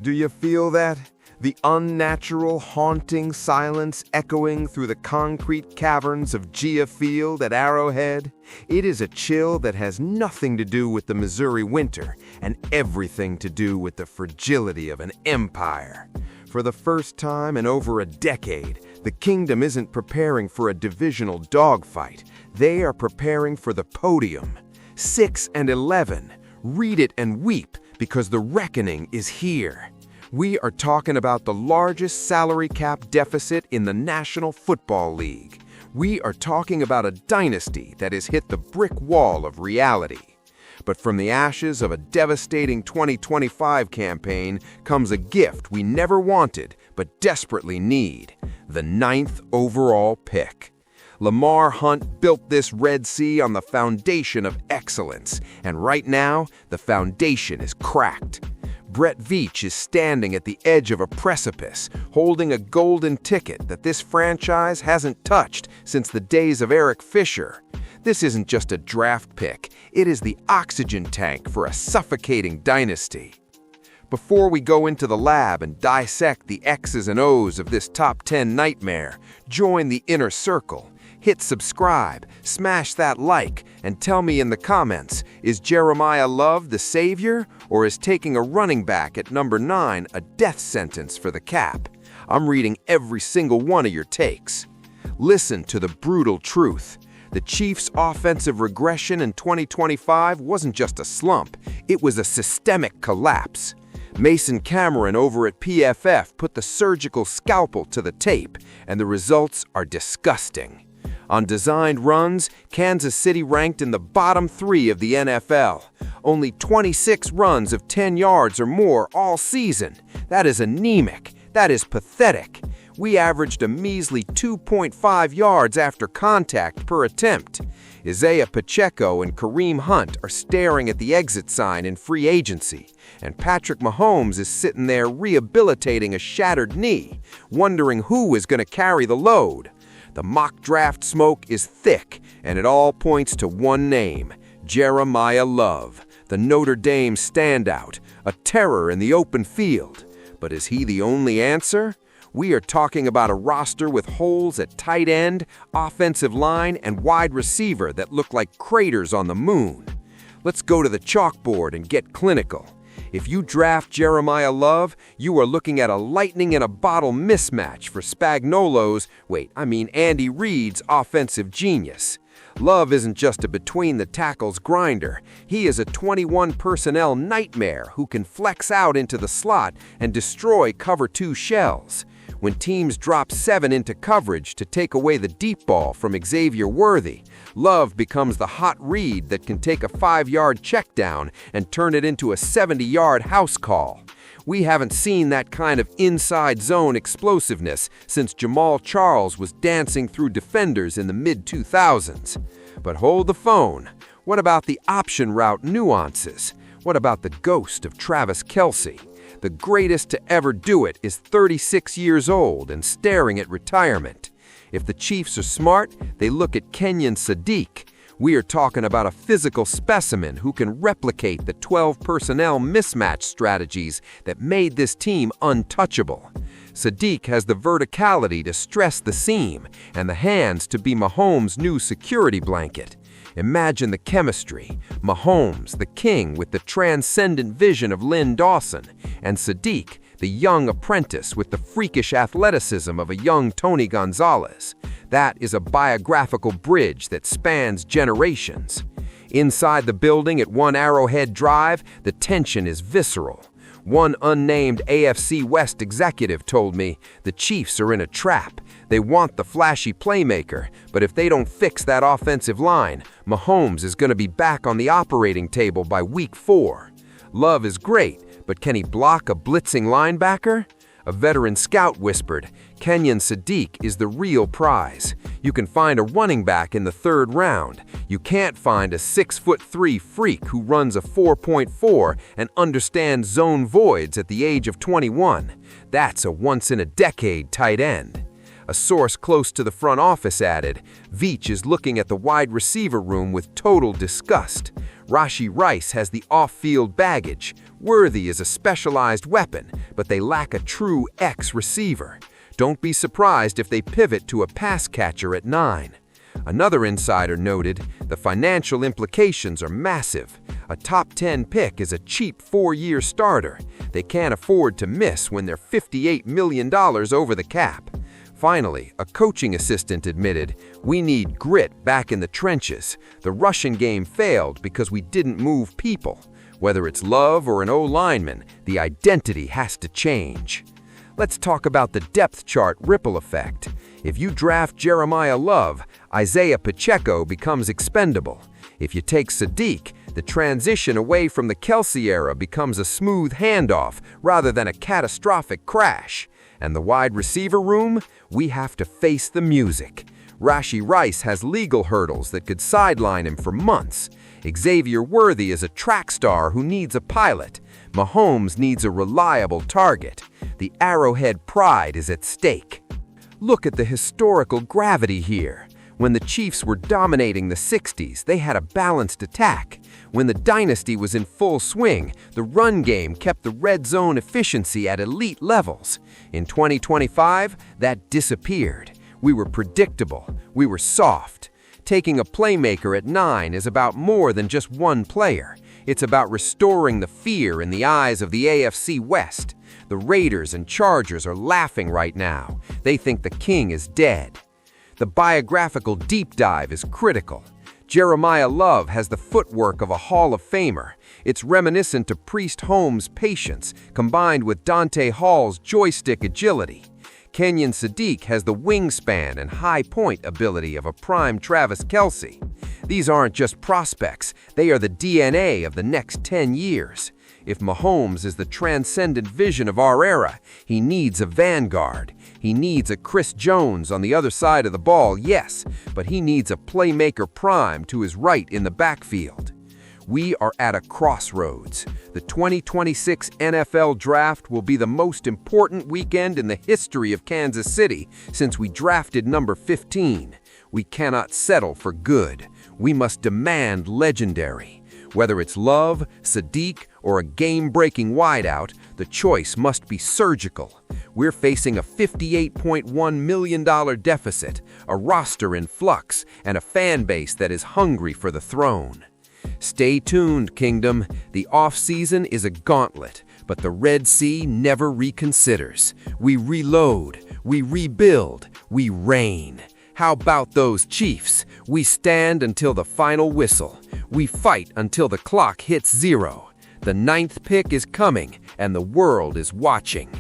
Do you feel that? The unnatural, haunting silence echoing through the concrete caverns of Gia Field at Arrowhead? It is a chill that has nothing to do with the Missouri winter and everything to do with the fragility of an empire. For the first time in over a decade, the kingdom isn't preparing for a divisional dogfight. They are preparing for the podium. 6-11. Read it and weep, because the reckoning is here. We are talking about the largest salary cap deficit in the National Football League. We are talking about a dynasty that has hit the brick wall of reality. But from the ashes of a devastating 2025 campaign comes a gift we never wanted but desperately need: the 9th overall pick. Lamar Hunt built this Red Sea on the foundation of excellence, and right now, the foundation is cracked. Brett Veach is standing at the edge of a precipice, holding a golden ticket that this franchise hasn't touched since the days of Eric Fisher. This isn't just a draft pick, it is the oxygen tank for a suffocating dynasty. Before we go into the lab and dissect the X's and O's of this top 10 nightmare, join the inner circle. Hit subscribe, smash that like, and tell me in the comments, is Jeremiah Love the savior, or is taking a running back at number 9 a death sentence for the cap? I'm reading every single one of your takes. Listen to the brutal truth. The Chiefs' offensive regression in 2025 wasn't just a slump, it was a systemic collapse. Mason Cameron over at PFF put the surgical scalpel to the tape, and the results are disgusting. On designed runs, Kansas City ranked in the bottom 3 of the NFL. Only 26 runs of 10 yards or more all season. That is anemic. That is pathetic. We averaged a measly 2.5 yards after contact per attempt. Isaiah Pacheco and Kareem Hunt are staring at the exit sign in free agency, and Patrick Mahomes is sitting there rehabilitating a shattered knee, wondering who is going to carry the load. The mock draft smoke is thick, and it all points to one name: Jeremiah Love, the Notre Dame standout, a terror in the open field. But is he the only answer? We are talking about a roster with holes at tight end, offensive line, and wide receiver that look like craters on the moon. Let's go to the chalkboard and get clinical. If you draft Jeremiah Love, you are looking at a lightning-in-a-bottle mismatch for Andy Reid's offensive genius. Love isn't just a between-the-tackles grinder. He is a 21-personnel nightmare who can flex out into the slot and destroy cover 2 shells. When teams drop 7 into coverage to take away the deep ball from Xavier Worthy, Love becomes the hot read that can take a 5-yard check down and turn it into a 70-yard house call. We haven't seen that kind of inside zone explosiveness since Jamal Charles was dancing through defenders in the mid-2000s. But hold the phone. What about the option route nuances? What about the ghost of Travis Kelce? The greatest to ever do it is 36 years old and staring at retirement. If the Chiefs are smart, they look at Kenyon Sadiq. We are talking about a physical specimen who can replicate the 12 personnel mismatch strategies that made this team untouchable. Sadiq has the verticality to stress the seam and the hands to be Mahomes' new security blanket. Imagine the chemistry: Mahomes, the king with the transcendent vision of Lynn Dawson, and Sadiq, the young apprentice with the freakish athleticism of a young Tony Gonzalez. That is a biographical bridge that spans generations. Inside the building at One Arrowhead Drive, the tension is visceral. One unnamed AFC West executive told me, the Chiefs are in a trap. They want the flashy playmaker, but if they don't fix that offensive line, Mahomes is going to be back on the operating table by week 4. Love is great, but can he block a blitzing linebacker? A veteran scout whispered, Kenyon Sadiq is the real prize. You can find a running back in the 3rd round. You can't find a 6'3" freak who runs a 4.4 and understands zone voids at the age of 21. That's a once-in-a-decade tight end. A source close to the front office added, Veach is looking at the wide receiver room with total disgust. Rashee Rice has the off-field baggage. Worthy is a specialized weapon, but they lack a true X receiver. Don't be surprised if they pivot to a pass catcher at 9. Another insider noted, the financial implications are massive. A top 10 pick is a cheap 4-year starter. They can't afford to miss when they're $58 million over the cap. Finally, a coaching assistant admitted, "We need grit back in the trenches. The Russian game failed because we didn't move people. Whether it's Love or an O-lineman, the identity has to change." Let's talk about the depth chart ripple effect. If you draft Jeremiah Love, Isaiah Pacheco becomes expendable. If you take Sadiq, the transition away from the Kelce era becomes a smooth handoff rather than a catastrophic crash. And the wide receiver room? We have to face the music. Rashee Rice has legal hurdles that could sideline him for months. Xavier Worthy is a track star who needs a pilot. Mahomes needs a reliable target. The Arrowhead pride is at stake. Look at the historical gravity here. When the Chiefs were dominating the 60s, they had a balanced attack. When the dynasty was in full swing, the run game kept the red zone efficiency at elite levels. In 2025, that disappeared. We were predictable. We were soft. Taking a playmaker at 9 is about more than just one player. It's about restoring the fear in the eyes of the AFC West. The Raiders and Chargers are laughing right now. They think the king is dead. The biographical deep dive is critical. Jeremiah Love has the footwork of a Hall of Famer. It's reminiscent to Priest Holmes' patience, combined with Dante Hall's joystick agility. Kenyon Sadiq has the wingspan and high-point ability of a prime Travis Kelce. These aren't just prospects, they are the DNA of the next 10 years. If Mahomes is the transcendent vision of our era, he needs a vanguard. He needs a Chris Jones on the other side of the ball, yes, but he needs a playmaker prime to his right in the backfield. We are at a crossroads. The 2026 NFL Draft will be the most important weekend in the history of Kansas City since we drafted number 15. We cannot settle for good. We must demand legendary. Whether it's Love, Sadiq, or a game-breaking wideout, the choice must be surgical. We're facing a $58.1 million deficit, a roster in flux, and a fan base that is hungry for the throne. Stay tuned, Kingdom. The off-season is a gauntlet, but the Red Sea never reconsiders. We reload, we rebuild, we reign. How about those Chiefs? We stand until the final whistle. We fight until the clock hits 0. The 9th pick is coming, and the world is watching.